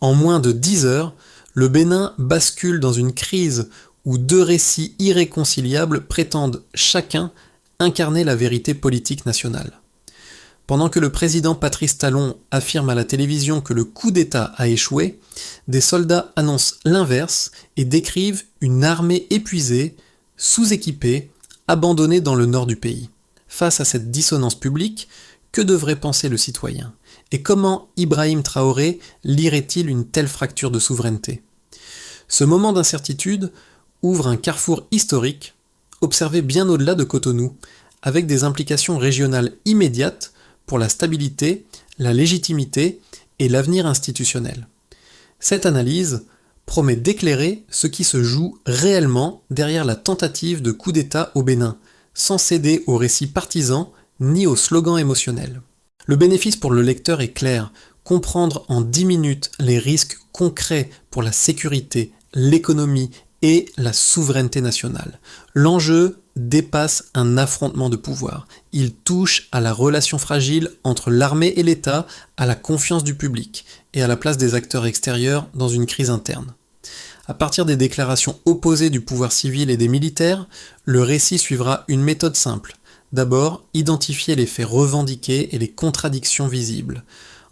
En moins de 10 heures, le Bénin bascule dans une crise où deux récits irréconciliables prétendent chacun incarner la vérité politique nationale. Pendant que le président Patrice Talon affirme à la télévision que le coup d'État a échoué, des soldats annoncent l'inverse et décrivent une armée épuisée, sous-équipée, abandonnée dans le nord du pays. Face à cette dissonance publique, que devrait penser le citoyen ? Et comment Ibrahim Traoré lirait-il une telle fracture de souveraineté ? Ce moment d'incertitude ouvre un carrefour historique, observé bien au-delà de Cotonou, avec des implications régionales immédiates pour la stabilité, la légitimité et l'avenir institutionnel. Cette analyse promet d'éclairer ce qui se joue réellement derrière la tentative de coup d'État au Bénin, sans céder aux récits partisans ni aux slogans émotionnels. Le bénéfice pour le lecteur est clair, comprendre en 10 minutes les risques concrets pour la sécurité, l'économie et la souveraineté nationale. L'enjeu dépasse un affrontement de pouvoir. Il touche à la relation fragile entre l'armée et l'État, à la confiance du public et à la place des acteurs extérieurs dans une crise interne. À partir des déclarations opposées du pouvoir civil et des militaires, le récit suivra une méthode simple. D'abord, identifier les faits revendiqués et les contradictions visibles.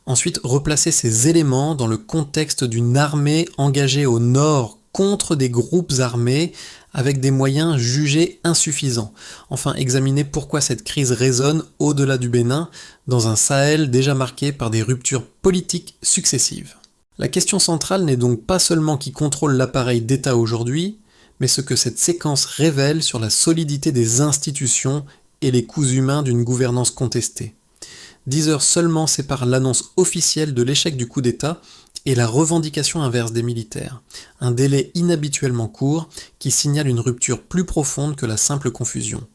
Ensuite, replacer ces éléments dans le contexte d'une armée engagée au nord contre des groupes armés avec des moyens jugés insuffisants. Enfin, examiner pourquoi cette crise résonne au-delà du Bénin, dans un Sahel déjà marqué par des ruptures politiques successives. La question centrale n'est donc pas seulement qui contrôle l'appareil d'État aujourd'hui, mais ce que cette séquence révèle sur la solidité des institutions et les coûts humains d'une gouvernance contestée. 10 heures seulement séparent l'annonce officielle de l'échec du coup d'État et la revendication inverse des militaires. Un délai inhabituellement court qui signale une rupture plus profonde que la simple confusion.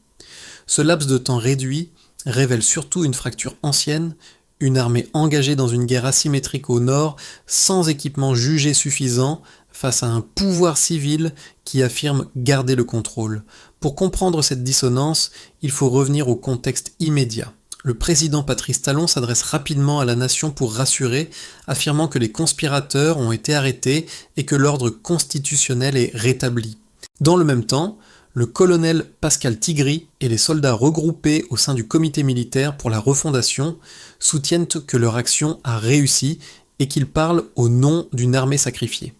Ce laps de temps réduit révèle surtout une fracture ancienne, une armée engagée dans une guerre asymétrique au nord, sans équipement jugé suffisant, face à un pouvoir civil qui affirme garder le contrôle. Pour comprendre cette dissonance, il faut revenir au contexte immédiat. Le président Patrice Talon s'adresse rapidement à la nation pour rassurer, affirmant que les conspirateurs ont été arrêtés et que l'ordre constitutionnel est rétabli. Dans le même temps, le colonel Pascal Tigri et les soldats regroupés au sein du comité militaire pour la refondation soutiennent que leur action a réussi et qu'ils parlent au nom d'une armée sacrifiée.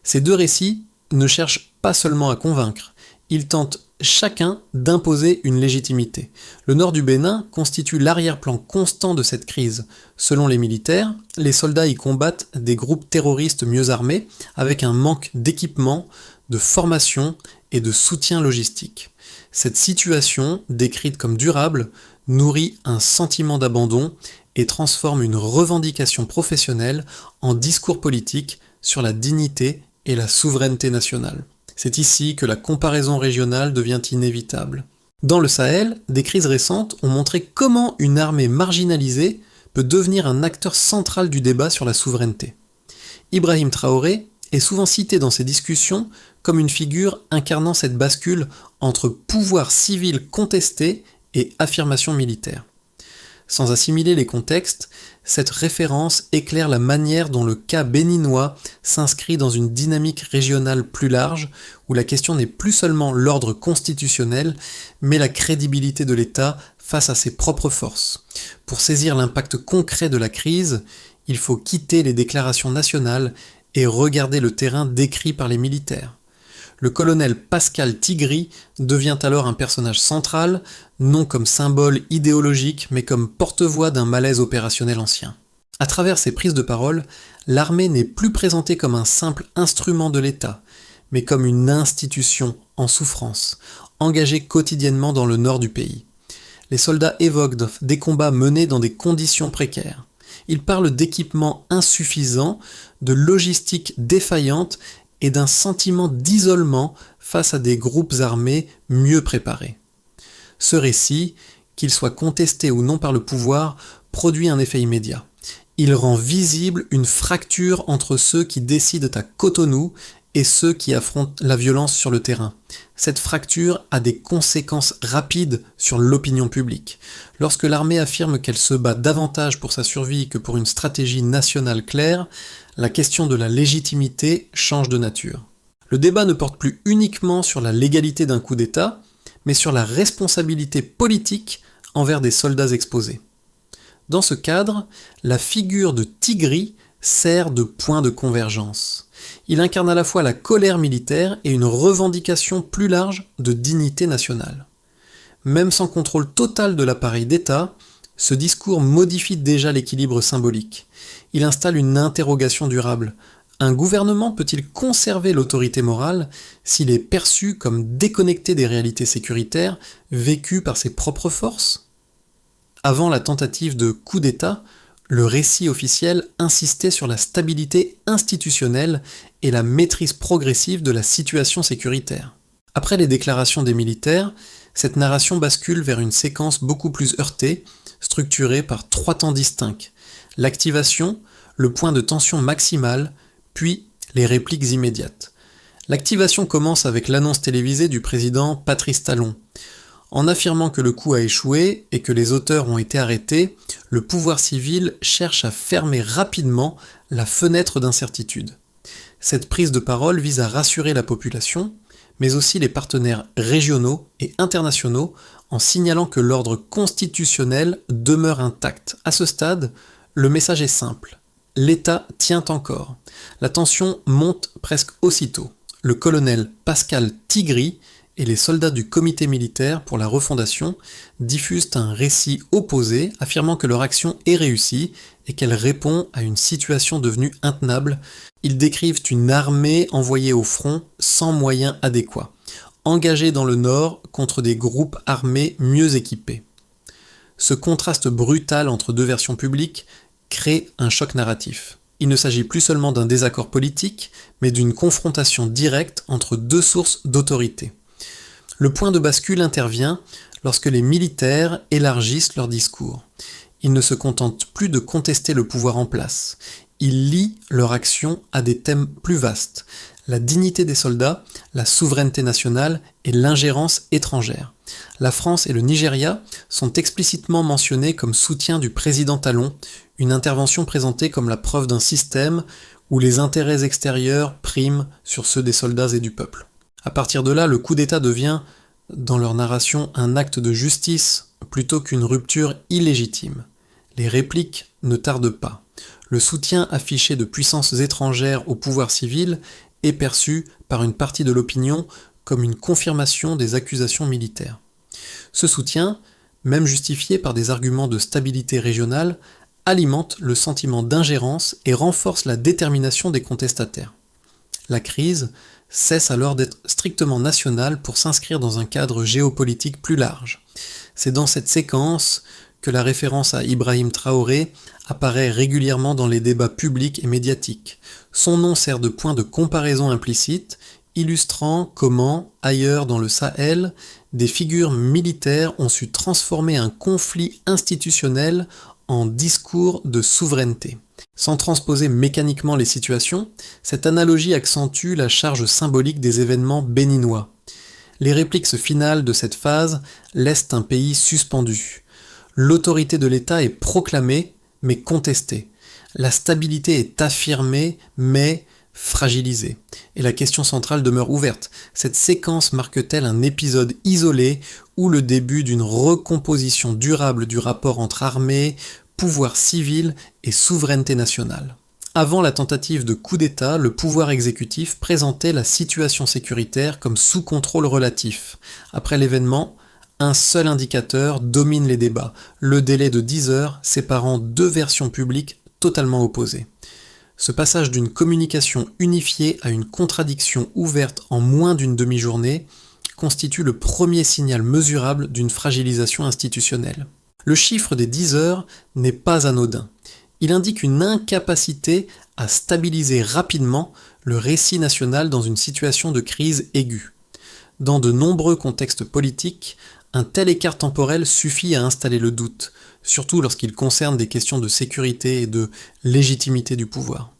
Ces deux récits ne cherchent pas seulement à convaincre, ils tentent chacun d'imposer une légitimité. Le nord du Bénin constitue l'arrière-plan constant de cette crise. Selon les militaires, les soldats y combattent des groupes terroristes mieux armés, avec un manque d'équipement, de formation et de soutien logistique. Cette situation, décrite comme durable, nourrit un sentiment d'abandon et transforme une revendication professionnelle en discours politique sur la dignité et la souveraineté nationale. C'est ici que la comparaison régionale devient inévitable. Dans le Sahel, des crises récentes ont montré comment une armée marginalisée peut devenir un acteur central du débat sur la souveraineté. Ibrahim Traoré est souvent cité dans ces discussions comme une figure incarnant cette bascule entre pouvoir civil contesté et affirmation militaire. Sans assimiler les contextes, cette référence éclaire la manière dont le cas béninois s'inscrit dans une dynamique régionale plus large, où la question n'est plus seulement l'ordre constitutionnel, mais la crédibilité de l'État face à ses propres forces. Pour saisir l'impact concret de la crise, il faut quitter les déclarations nationales et regarder le terrain décrit par les militaires. Le colonel Pascal Tigri devient alors un personnage central, non comme symbole idéologique, mais comme porte-voix d'un malaise opérationnel ancien. À travers ses prises de parole, l'armée n'est plus présentée comme un simple instrument de l'État, mais comme une institution en souffrance, engagée quotidiennement dans le nord du pays. Les soldats évoquent des combats menés dans des conditions précaires. Ils parlent d'équipements insuffisants, de logistique défaillante et d'un sentiment d'isolement face à des groupes armés mieux préparés. Ce récit, qu'il soit contesté ou non par le pouvoir, produit un effet immédiat. Il rend visible une fracture entre ceux qui décident à Cotonou et ceux qui affrontent la violence sur le terrain. Cette fracture a des conséquences rapides sur l'opinion publique. Lorsque l'armée affirme qu'elle se bat davantage pour sa survie que pour une stratégie nationale claire, la question de la légitimité change de nature. Le débat ne porte plus uniquement sur la légalité d'un coup d'État, mais sur la responsabilité politique envers des soldats exposés. Dans ce cadre, la figure de Tigri sert de point de convergence. Il incarne à la fois la colère militaire et une revendication plus large de dignité nationale. Même sans contrôle total de l'appareil d'État, ce discours modifie déjà l'équilibre symbolique. Il installe une interrogation durable. Un gouvernement peut-il conserver l'autorité morale s'il est perçu comme déconnecté des réalités sécuritaires vécues par ses propres forces ? Avant la tentative de coup d'État, le récit officiel insistait sur la stabilité institutionnelle et la maîtrise progressive de la situation sécuritaire. Après les déclarations des militaires, cette narration bascule vers une séquence beaucoup plus heurtée, structurée par 3 temps distincts. L'activation, le point de tension maximale, puis les répliques immédiates. L'activation commence avec l'annonce télévisée du président Patrice Talon. En affirmant que le coup a échoué et que les auteurs ont été arrêtés, le pouvoir civil cherche à fermer rapidement la fenêtre d'incertitude. Cette prise de parole vise à rassurer la population, mais aussi les partenaires régionaux et internationaux, en signalant que l'ordre constitutionnel demeure intact. À ce stade, le message est simple. L'État tient encore. La tension monte presque aussitôt. Le colonel Pascal Tigri et les soldats du comité militaire pour la refondation diffusent un récit opposé, affirmant que leur action est réussie et qu'elle répond à une situation devenue intenable. Ils décrivent une armée envoyée au front sans moyens adéquats, engagée dans le nord contre des groupes armés mieux équipés. Ce contraste brutal entre 2 versions publiques crée un choc narratif. Il ne s'agit plus seulement d'un désaccord politique, mais d'une confrontation directe entre 2 sources d'autorité. Le point de bascule intervient lorsque les militaires élargissent leur discours. Ils ne se contentent plus de contester le pouvoir en place. Ils lient leur action à des thèmes plus vastes. La dignité des soldats, la souveraineté nationale et l'ingérence étrangère. La France et le Nigeria sont explicitement mentionnés comme soutien du président Talon, une intervention présentée comme la preuve d'un système où les intérêts extérieurs priment sur ceux des soldats et du peuple. À partir de là, le coup d'État devient, dans leur narration, un acte de justice plutôt qu'une rupture illégitime. Les répliques ne tardent pas. Le soutien affiché de puissances étrangères au pouvoir civil est perçu par une partie de l'opinion comme une confirmation des accusations militaires. Ce soutien, même justifié par des arguments de stabilité régionale, alimente le sentiment d'ingérence et renforce la détermination des contestataires. La crise cesse alors d'être strictement nationale pour s'inscrire dans un cadre géopolitique plus large. C'est dans cette séquence que la référence à Ibrahim Traoré apparaît régulièrement dans les débats publics et médiatiques. Son nom sert de point de comparaison implicite, illustrant comment, ailleurs dans le Sahel, des figures militaires ont su transformer un conflit institutionnel en discours de souveraineté. Sans transposer mécaniquement les situations, cette analogie accentue la charge symbolique des événements béninois. Les répliques finales de cette phase laissent un pays suspendu. L'autorité de l'État est proclamée, mais contestée. La stabilité est affirmée, mais fragilisée. Et la question centrale demeure ouverte. Cette séquence marque-t-elle un épisode isolé ou le début d'une recomposition durable du rapport entre armée, pouvoir civil et souveraineté nationale? Avant la tentative de coup d'État, le pouvoir exécutif présentait la situation sécuritaire comme sous contrôle relatif. Après l'événement, un seul indicateur domine les débats, le délai de 10 heures séparant 2 versions publiques totalement opposées. Ce passage d'une communication unifiée à une contradiction ouverte en moins d'une demi-journée constitue le premier signal mesurable d'une fragilisation institutionnelle. Le chiffre des 10 heures n'est pas anodin. Il indique une incapacité à stabiliser rapidement le récit national dans une situation de crise aiguë. Dans de nombreux contextes politiques, un tel écart temporel suffit à installer le doute, surtout lorsqu'il concerne des questions de sécurité et de légitimité du pouvoir.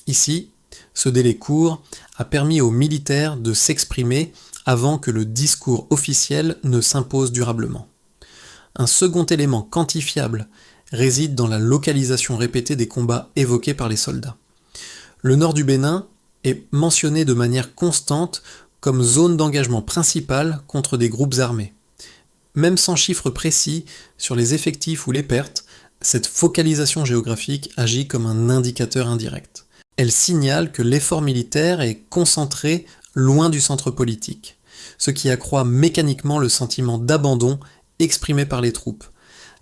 Ici, ce délai court a permis aux militaires de s'exprimer avant que le discours officiel ne s'impose durablement. Un second élément quantifiable réside dans la localisation répétée des combats évoqués par les soldats. Le nord du Bénin est mentionné de manière constante comme zone d'engagement principale contre des groupes armés. Même sans chiffres précis sur les effectifs ou les pertes, cette focalisation géographique agit comme un indicateur indirect. Elle signale que l'effort militaire est concentré loin du centre politique, ce qui accroît mécaniquement le sentiment d'abandon exprimé par les troupes.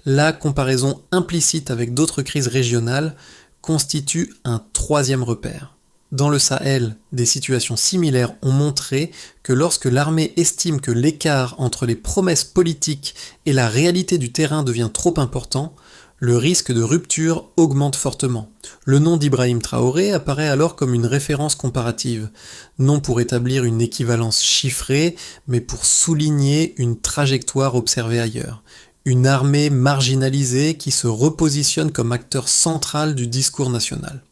La comparaison implicite avec d'autres crises régionales constitue un troisième repère. Dans le Sahel, des situations similaires ont montré que lorsque l'armée estime que l'écart entre les promesses politiques et la réalité du terrain devient trop important, le risque de rupture augmente fortement. Le nom d'Ibrahim Traoré apparaît alors comme une référence comparative, non pour établir une équivalence chiffrée, mais pour souligner une trajectoire observée ailleurs. Une armée marginalisée qui se repositionne comme acteur central du discours national.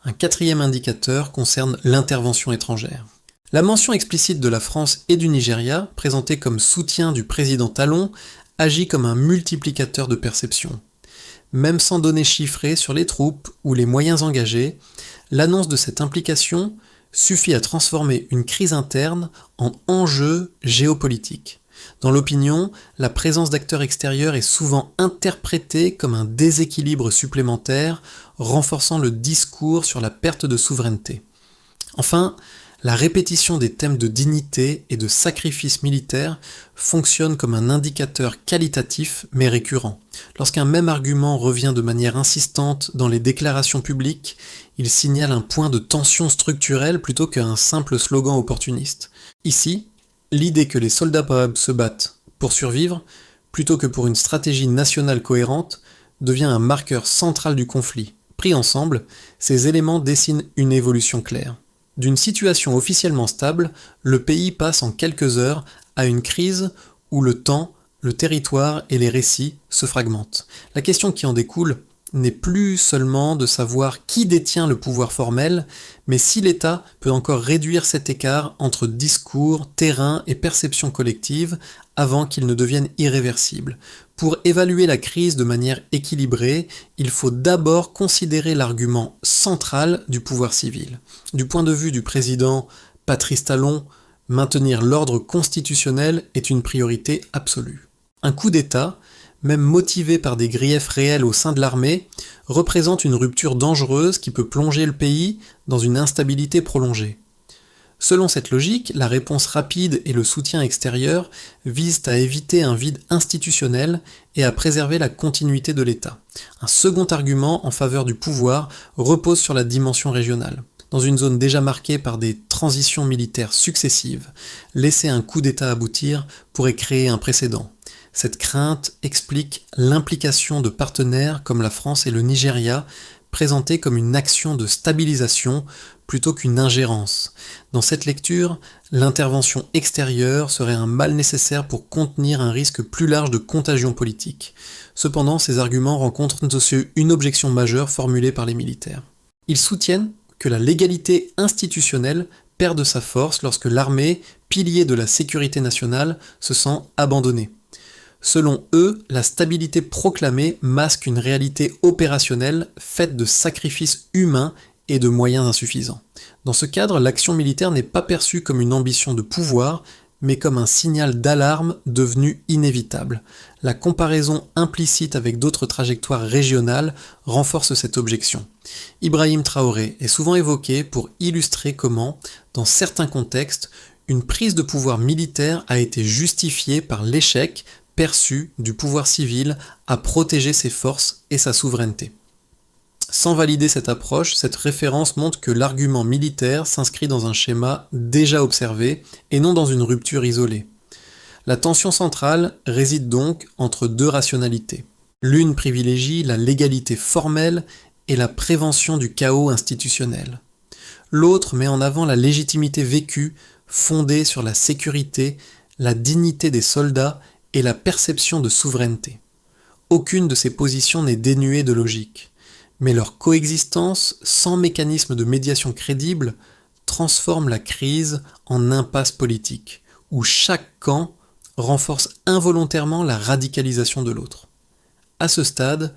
Un quatrième indicateur concerne l'intervention étrangère. La mention explicite de la France et du Nigeria, présentée comme soutien du président Talon, agit comme un multiplicateur de perception. Même sans données chiffrées sur les troupes ou les moyens engagés, l'annonce de cette implication suffit à transformer une crise interne en enjeu géopolitique. Dans l'opinion, la présence d'acteurs extérieurs est souvent interprétée comme un déséquilibre supplémentaire, renforçant le discours sur la perte de souveraineté. Enfin, la répétition des thèmes de dignité et de sacrifice militaire fonctionne comme un indicateur qualitatif mais récurrent. Lorsqu'un même argument revient de manière insistante dans les déclarations publiques, il signale un point de tension structurelle plutôt qu'un simple slogan opportuniste. Ici, l'idée que les soldats se battent pour survivre, plutôt que pour une stratégie nationale cohérente, devient un marqueur central du conflit. Pris ensemble, ces éléments dessinent une évolution claire. D'une situation officiellement stable, le pays passe en quelques heures à une crise où le temps, le territoire et les récits se fragmentent. La question qui en découle n'est plus seulement de savoir qui détient le pouvoir formel, mais si l'État peut encore réduire cet écart entre discours, terrain et perception collective avant qu'il ne devienne irréversible. Pour évaluer la crise de manière équilibrée, il faut d'abord considérer l'argument central du pouvoir civil. Du point de vue du président Patrice Talon, maintenir l'ordre constitutionnel est une priorité absolue. Un coup d'État, même motivé par des griefs réels au sein de l'armée, représente une rupture dangereuse qui peut plonger le pays dans une instabilité prolongée. Selon cette logique, la réponse rapide et le soutien extérieur visent à éviter un vide institutionnel et à préserver la continuité de l'État. Un second argument en faveur du pouvoir repose sur la dimension régionale. Dans une zone déjà marquée par des transitions militaires successives, laisser un coup d'État aboutir pourrait créer un précédent. Cette crainte explique l'implication de partenaires comme la France et le Nigeria, présentée comme une action de stabilisation plutôt qu'une ingérence. Dans cette lecture, l'intervention extérieure serait un mal nécessaire pour contenir un risque plus large de contagion politique. Cependant, ces arguments rencontrent aussi une objection majeure formulée par les militaires. Ils soutiennent que la légalité institutionnelle perd de sa force lorsque l'armée, pilier de la sécurité nationale, se sent abandonnée. Selon eux, la stabilité proclamée masque une réalité opérationnelle faite de sacrifices humains et de moyens insuffisants. Dans ce cadre, l'action militaire n'est pas perçue comme une ambition de pouvoir, mais comme un signal d'alarme devenu inévitable. La comparaison implicite avec d'autres trajectoires régionales renforce cette objection. Ibrahim Traoré est souvent évoqué pour illustrer comment, dans certains contextes, une prise de pouvoir militaire a été justifiée par l'échec perçu du pouvoir civil à protéger ses forces et sa souveraineté. Sans valider cette approche, cette référence montre que l'argument militaire s'inscrit dans un schéma déjà observé et non dans une rupture isolée. La tension centrale réside donc entre deux rationalités. L'une privilégie la légalité formelle et la prévention du chaos institutionnel. L'autre met en avant la légitimité vécue, fondée sur la sécurité, la dignité des soldats et la perception de souveraineté. Aucune de ces positions n'est dénuée de logique, mais leur coexistence, sans mécanisme de médiation crédible, transforme la crise en impasse politique, où chaque camp renforce involontairement la radicalisation de l'autre. À ce stade,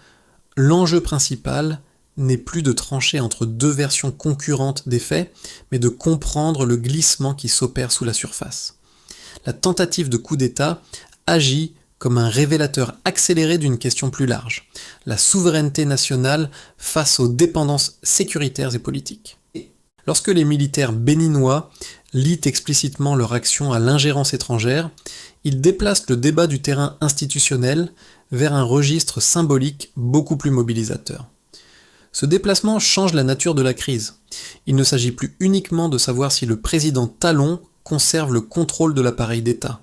l'enjeu principal n'est plus de trancher entre deux versions concurrentes des faits, mais de comprendre le glissement qui s'opère sous la surface. La tentative de coup d'État agit comme un révélateur accéléré d'une question plus large, la souveraineté nationale face aux dépendances sécuritaires et politiques. Lorsque les militaires béninois lient explicitement leur action à l'ingérence étrangère, ils déplacent le débat du terrain institutionnel vers un registre symbolique beaucoup plus mobilisateur. Ce déplacement change la nature de la crise. Il ne s'agit plus uniquement de savoir si le président Talon conserve le contrôle de l'appareil d'État.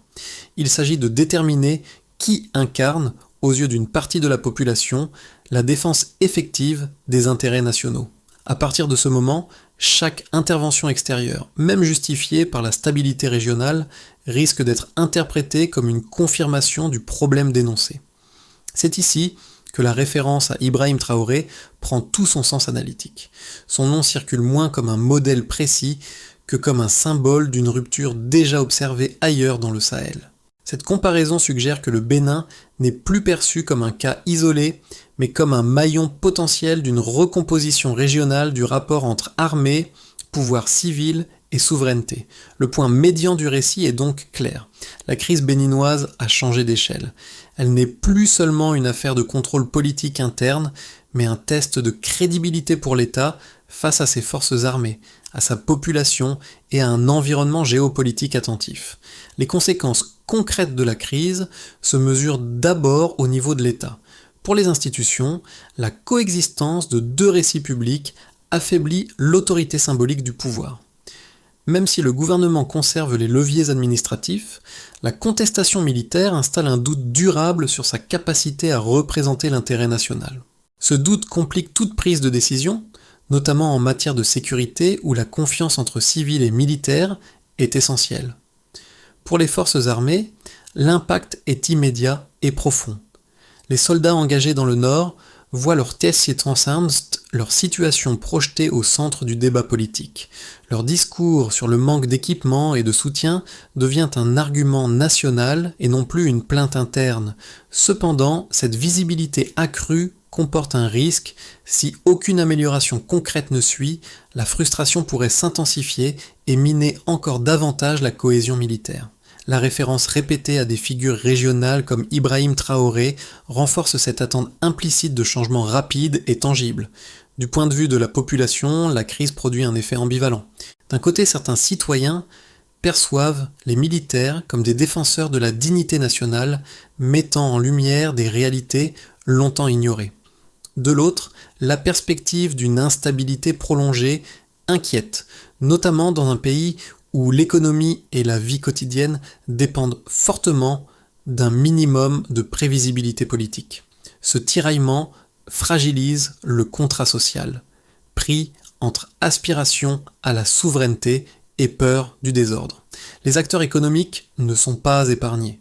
Il s'agit de déterminer qui incarne, aux yeux d'une partie de la population, la défense effective des intérêts nationaux. À partir de ce moment, chaque intervention extérieure, même justifiée par la stabilité régionale, risque d'être interprétée comme une confirmation du problème dénoncé. C'est ici que la référence à Ibrahim Traoré prend tout son sens analytique. Son nom circule moins comme un modèle précis que comme un symbole d'une rupture déjà observée ailleurs dans le Sahel. Cette comparaison suggère que le Bénin n'est plus perçu comme un cas isolé, mais comme un maillon potentiel d'une recomposition régionale du rapport entre armée, pouvoir civil et souveraineté. Le point médian du récit est donc clair. La crise béninoise a changé d'échelle. Elle n'est plus seulement une affaire de contrôle politique interne, mais un test de crédibilité pour l'État face à ses forces armées, à sa population et à un environnement géopolitique attentif. Les conséquences concrètes de la crise se mesurent d'abord au niveau de l'État. Pour les institutions, la coexistence de deux récits publics affaiblit l'autorité symbolique du pouvoir. Même si le gouvernement conserve les leviers administratifs, la contestation militaire installe un doute durable sur sa capacité à représenter l'intérêt national. Ce doute complique toute prise de décision, notamment en matière de sécurité où la confiance entre civils et militaires est essentielle. Pour les forces armées, l'impact est immédiat et profond. Les soldats engagés dans le Nord voient leur Testsituationst, leur situation projetée au centre du débat politique. Leur discours sur le manque d'équipement et de soutien devient un argument national et non plus une plainte interne. Cependant, cette visibilité accrue comporte un risque. Si aucune amélioration concrète ne suit, la frustration pourrait s'intensifier et miner encore davantage la cohésion militaire. La référence répétée à des figures régionales comme Ibrahim Traoré renforce cette attente implicite de changements rapides et tangibles. Du point de vue de la population, la crise produit un effet ambivalent. D'un côté, certains citoyens perçoivent les militaires comme des défenseurs de la dignité nationale, mettant en lumière des réalités longtemps ignorées. De l'autre, la perspective d'une instabilité prolongée inquiète, notamment dans un pays où l'économie et la vie quotidienne dépendent fortement d'un minimum de prévisibilité politique. Ce tiraillement fragilise le contrat social, pris entre aspiration à la souveraineté et peur du désordre. Les acteurs économiques ne sont pas épargnés.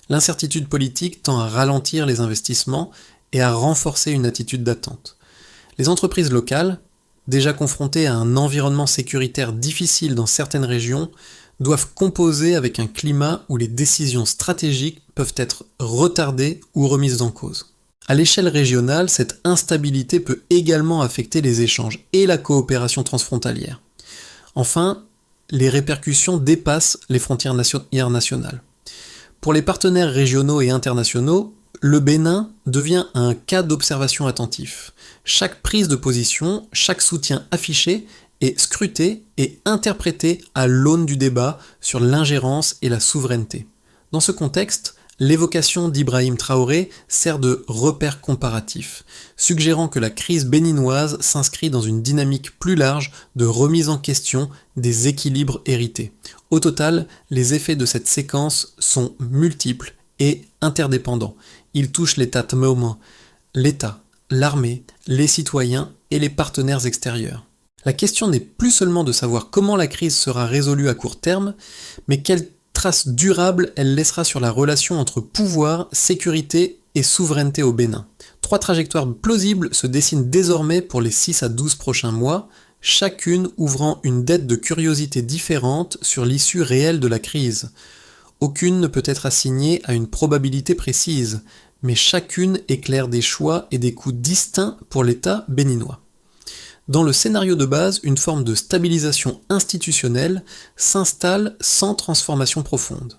L'incertitude politique tend à ralentir les investissements et à renforcer une attitude d'attente. Les entreprises locales, déjà confrontées à un environnement sécuritaire difficile dans certaines régions, doivent composer avec un climat où les décisions stratégiques peuvent être retardées ou remises en cause. À l'échelle régionale, cette instabilité peut également affecter les échanges et la coopération transfrontalière. Enfin, les répercussions dépassent les frontières nationales. Pour les partenaires régionaux et internationaux, le Bénin devient un cas d'observation attentif. Chaque prise de position, chaque soutien affiché est scruté et interprété à l'aune du débat sur l'ingérence et la souveraineté. Dans ce contexte, l'évocation d'Ibrahim Traoré sert de repère comparatif, suggérant que la crise béninoise s'inscrit dans une dynamique plus large de remise en question des équilibres hérités. Au total, les effets de cette séquence sont multiples et interdépendants. Ils touchent l'État, l'armée, les citoyens et les partenaires extérieurs. La question n'est plus seulement de savoir comment la crise sera résolue à court terme, mais quelle trace durable elle laissera sur la relation entre pouvoir, sécurité et souveraineté au Bénin. 3 trajectoires plausibles se dessinent désormais pour les 6 à 12 prochains mois, chacune ouvrant une dette de curiosité différente sur l'issue réelle de la crise. Aucune ne peut être assignée à une probabilité précise, mais chacune éclaire des choix et des coûts distincts pour l'État béninois. Dans le scénario de base, une forme de stabilisation institutionnelle s'installe sans transformation profonde.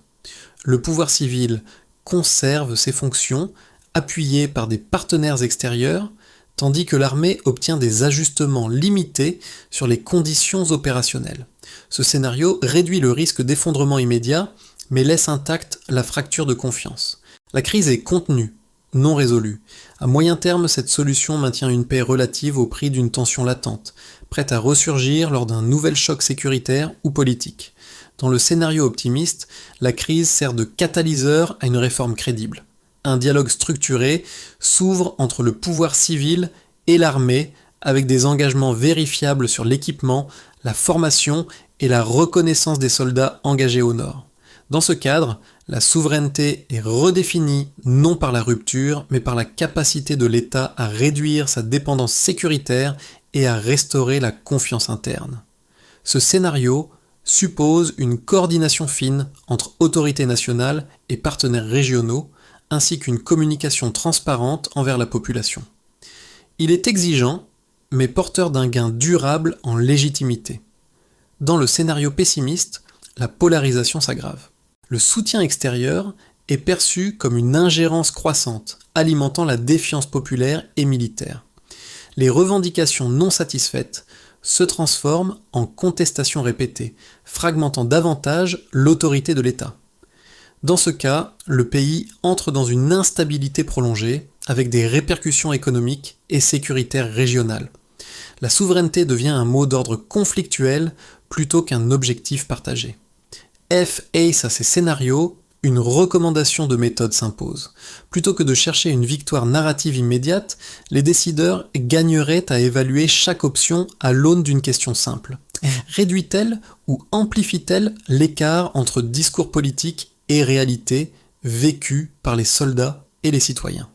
Le pouvoir civil conserve ses fonctions, appuyé par des partenaires extérieurs, tandis que l'armée obtient des ajustements limités sur les conditions opérationnelles. Ce scénario réduit le risque d'effondrement immédiat, mais laisse intacte la fracture de confiance. La crise est contenue, non résolue. À moyen terme, cette solution maintient une paix relative au prix d'une tension latente, prête à ressurgir lors d'un nouvel choc sécuritaire ou politique. Dans le scénario optimiste, la crise sert de catalyseur à une réforme crédible. Un dialogue structuré s'ouvre entre le pouvoir civil et l'armée, avec des engagements vérifiables sur l'équipement, la formation et la reconnaissance des soldats engagés au nord. Dans ce cadre, la souveraineté est redéfinie non par la rupture, mais par la capacité de l'État à réduire sa dépendance sécuritaire et à restaurer la confiance interne. Ce scénario suppose une coordination fine entre autorités nationales et partenaires régionaux, ainsi qu'une communication transparente envers la population. Il est exigeant, mais porteur d'un gain durable en légitimité. Dans le scénario pessimiste, la polarisation s'aggrave. Le soutien extérieur est perçu comme une ingérence croissante, alimentant la défiance populaire et militaire. Les revendications non satisfaites se transforment en contestations répétées, fragmentant davantage l'autorité de l'État. Dans ce cas, le pays entre dans une instabilité prolongée, avec des répercussions économiques et sécuritaires régionales. La souveraineté devient un mot d'ordre conflictuel plutôt qu'un objectif partagé. Face à ces scénarios, une recommandation de méthode s'impose. Plutôt que de chercher une victoire narrative immédiate, les décideurs gagneraient à évaluer chaque option à l'aune d'une question simple. Réduit-elle ou amplifie-t-elle l'écart entre discours politique et réalité vécue par les soldats et les citoyens?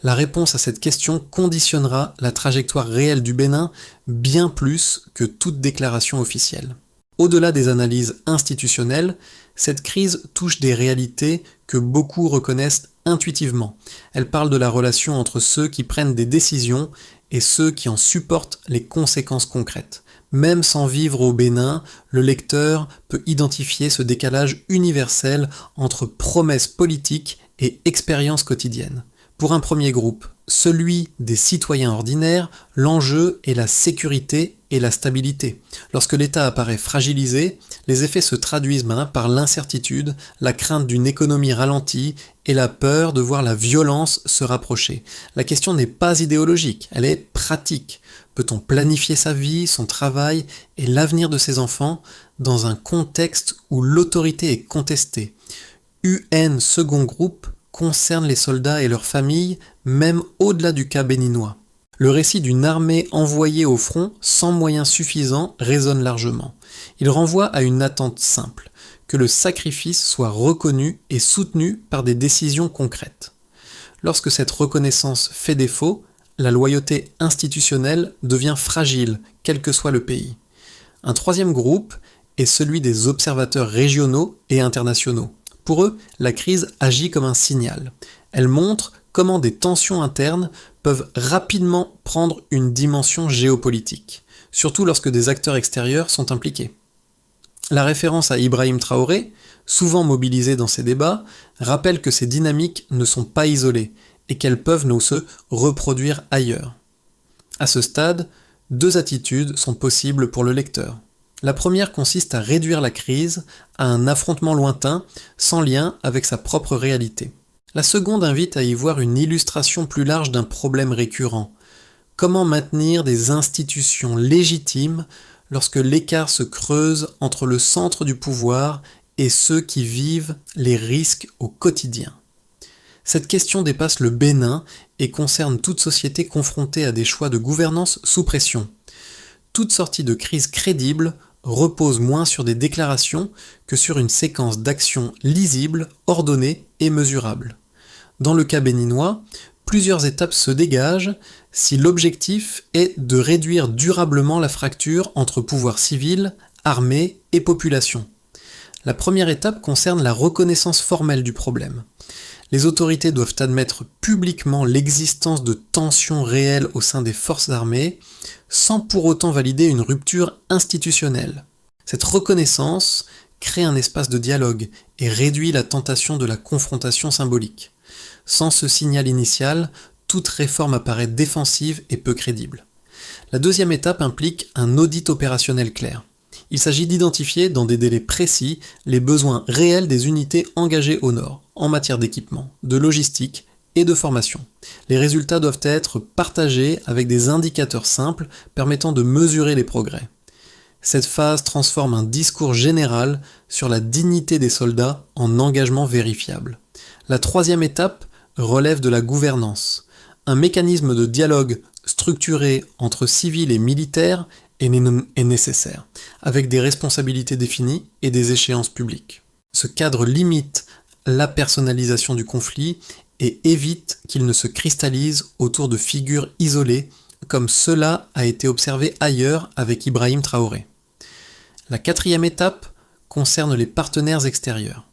La réponse à cette question conditionnera la trajectoire réelle du Bénin bien plus que toute déclaration officielle. Au-delà des analyses institutionnelles, cette crise touche des réalités que beaucoup reconnaissent intuitivement. Elle parle de la relation entre ceux qui prennent des décisions et ceux qui en supportent les conséquences concrètes. Même sans vivre au Bénin, le lecteur peut identifier ce décalage universel entre promesses politiques et expériences quotidiennes. Pour un premier groupe, celui des citoyens ordinaires, l'enjeu est la sécurité et la stabilité. Lorsque l'État apparaît fragilisé, les effets se traduisent par l'incertitude, la crainte d'une économie ralentie et la peur de voir la violence se rapprocher. La question n'est pas idéologique, elle est pratique. Peut-on planifier sa vie, son travail et l'avenir de ses enfants dans un contexte où l'autorité est contestée? UN second groupe concerne les soldats et leurs familles, même au-delà du cas béninois. Le récit d'une armée envoyée au front sans moyens suffisants résonne largement. Il renvoie à une attente simple, que le sacrifice soit reconnu et soutenu par des décisions concrètes. Lorsque cette reconnaissance fait défaut, la loyauté institutionnelle devient fragile, quel que soit le pays. Un troisième groupe est celui des observateurs régionaux et internationaux. Pour eux, la crise agit comme un signal. Elle montre comment des tensions internes peuvent rapidement prendre une dimension géopolitique, surtout lorsque des acteurs extérieurs sont impliqués. La référence à Ibrahim Traoré, souvent mobilisé dans ces débats, rappelle que ces dynamiques ne sont pas isolées et qu'elles peuvent nous se reproduire ailleurs. À ce stade, deux attitudes sont possibles pour le lecteur. La première consiste à réduire la crise à un affrontement lointain, sans lien avec sa propre réalité. La seconde invite à y voir une illustration plus large d'un problème récurrent. Comment maintenir des institutions légitimes lorsque l'écart se creuse entre le centre du pouvoir et ceux qui vivent les risques au quotidien? Cette question dépasse le Bénin et concerne toute société confrontée à des choix de gouvernance sous pression. Toute sortie de crise crédible repose moins sur des déclarations que sur une séquence d'actions lisibles, ordonnées et mesurables. Dans le cas béninois, plusieurs étapes se dégagent si l'objectif est de réduire durablement la fracture entre pouvoir civil, armée et population. La première étape concerne la reconnaissance formelle du problème. Les autorités doivent admettre publiquement l'existence de tensions réelles au sein des forces armées, sans pour autant valider une rupture institutionnelle. Cette reconnaissance crée un espace de dialogue et réduit la tentation de la confrontation symbolique. Sans ce signal initial, toute réforme apparaît défensive et peu crédible. La deuxième étape implique un audit opérationnel clair. Il s'agit d'identifier dans des délais précis les besoins réels des unités engagées au Nord, en matière d'équipement, de logistique et de formation. Les résultats doivent être partagés avec des indicateurs simples permettant de mesurer les progrès. Cette phase transforme un discours général sur la dignité des soldats en engagement vérifiable. La troisième étape relève de la gouvernance. Un mécanisme de dialogue structuré entre civils et militaires est nécessaire, avec des responsabilités définies et des échéances publiques. Ce cadre limite la personnalisation du conflit et évite qu'il ne se cristallise autour de figures isolées, comme cela a été observé ailleurs avec Ibrahim Traoré. La quatrième étape concerne les partenaires extérieurs.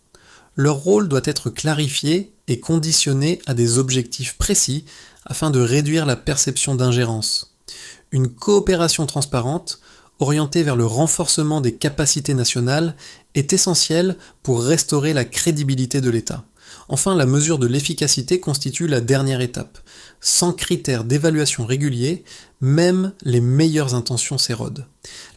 Leur rôle doit être clarifié et conditionné à des objectifs précis afin de réduire la perception d'ingérence. Une coopération transparente, orientée vers le renforcement des capacités nationales, est essentielle pour restaurer la crédibilité de l'État. Enfin, la mesure de l'efficacité constitue la dernière étape. Sans critères d'évaluation réguliers, même les meilleures intentions s'érodent.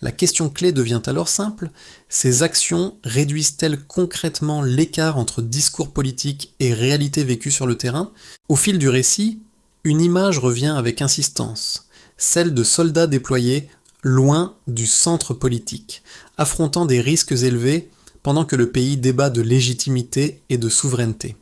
La question clé devient alors simple: ces actions réduisent-elles concrètement l'écart entre discours politique et réalité vécue sur le terrain? Au fil du récit, une image revient avec insistance, celle de soldats déployés loin du centre politique, affrontant des risques élevés pendant que le pays débat de légitimité et de souveraineté.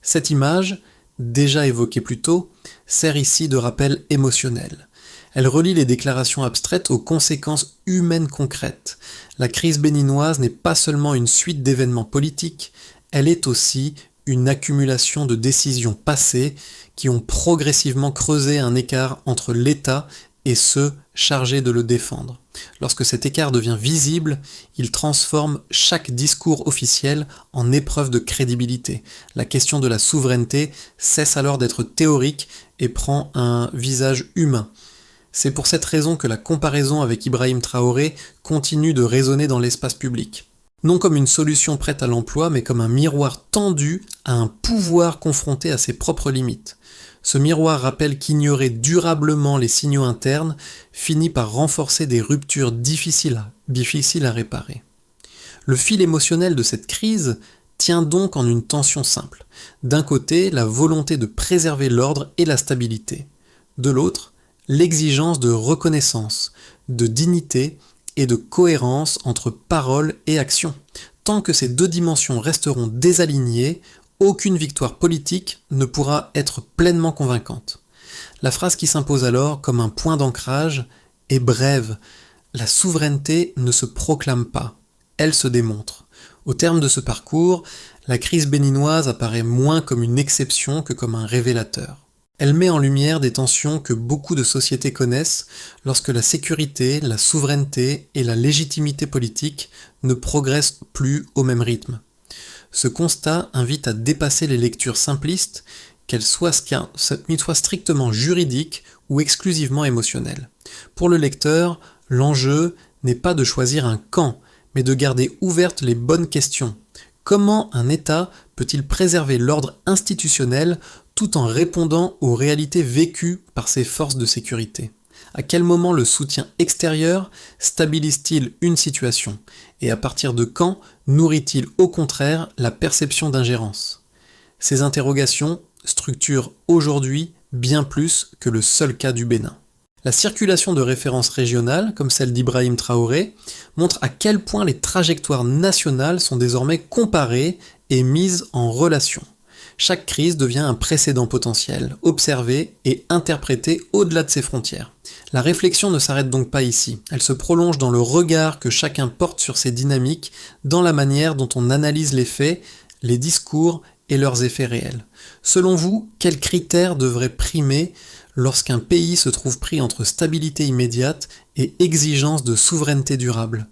Cette image, déjà évoquée plus tôt, sert ici de rappel émotionnel. Elle relie les déclarations abstraites aux conséquences humaines concrètes. La crise béninoise n'est pas seulement une suite d'événements politiques, elle est aussi une accumulation de décisions passées qui ont progressivement creusé un écart entre l'État et ceux chargés de le défendre. Lorsque cet écart devient visible, il transforme chaque discours officiel en épreuve de crédibilité. La question de la souveraineté cesse alors d'être théorique et prend un visage humain. C'est pour cette raison que la comparaison avec Ibrahim Traoré continue de résonner dans l'espace public. Non comme une solution prête à l'emploi, mais comme un miroir tendu à un pouvoir confronté à ses propres limites. Ce miroir rappelle qu'ignorer durablement les signaux internes finit par renforcer des ruptures difficiles à réparer. Le fil émotionnel de cette crise tient donc en une tension simple. D'un côté, la volonté de préserver l'ordre et la stabilité. De l'autre, l'exigence de reconnaissance, de dignité et de cohérence entre parole et action. Tant que ces deux dimensions resteront désalignées, aucune victoire politique ne pourra être pleinement convaincante. La phrase qui s'impose alors comme un point d'ancrage est brève. La souveraineté ne se proclame pas, elle se démontre. Au terme de ce parcours, la crise béninoise apparaît moins comme une exception que comme un révélateur. Elle met en lumière des tensions que beaucoup de sociétés connaissent lorsque la sécurité, la souveraineté et la légitimité politique ne progressent plus au même rythme. Ce constat invite à dépasser les lectures simplistes, qu'elles soient strictement juridiques ou exclusivement émotionnelles. Pour le lecteur, l'enjeu n'est pas de choisir un camp, mais de garder ouvertes les bonnes questions. Comment un État peut-il préserver l'ordre institutionnel tout en répondant aux réalités vécues par ses forces de sécurité? À quel moment le soutien extérieur stabilise-t-il une situation? Et à partir de quand nourrit-il au contraire la perception d'ingérence? Ces interrogations structurent aujourd'hui bien plus que le seul cas du Bénin. La circulation de références régionales, comme celle d'Ibrahim Traoré, montre à quel point les trajectoires nationales sont désormais comparées et mises en relation. Chaque crise devient un précédent potentiel, observé et interprété au-delà de ses frontières. La réflexion ne s'arrête donc pas ici, elle se prolonge dans le regard que chacun porte sur ces dynamiques, dans la manière dont on analyse les faits, les discours et leurs effets réels. Selon vous, quels critères devraient primer lorsqu'un pays se trouve pris entre stabilité immédiate et exigence de souveraineté durable ?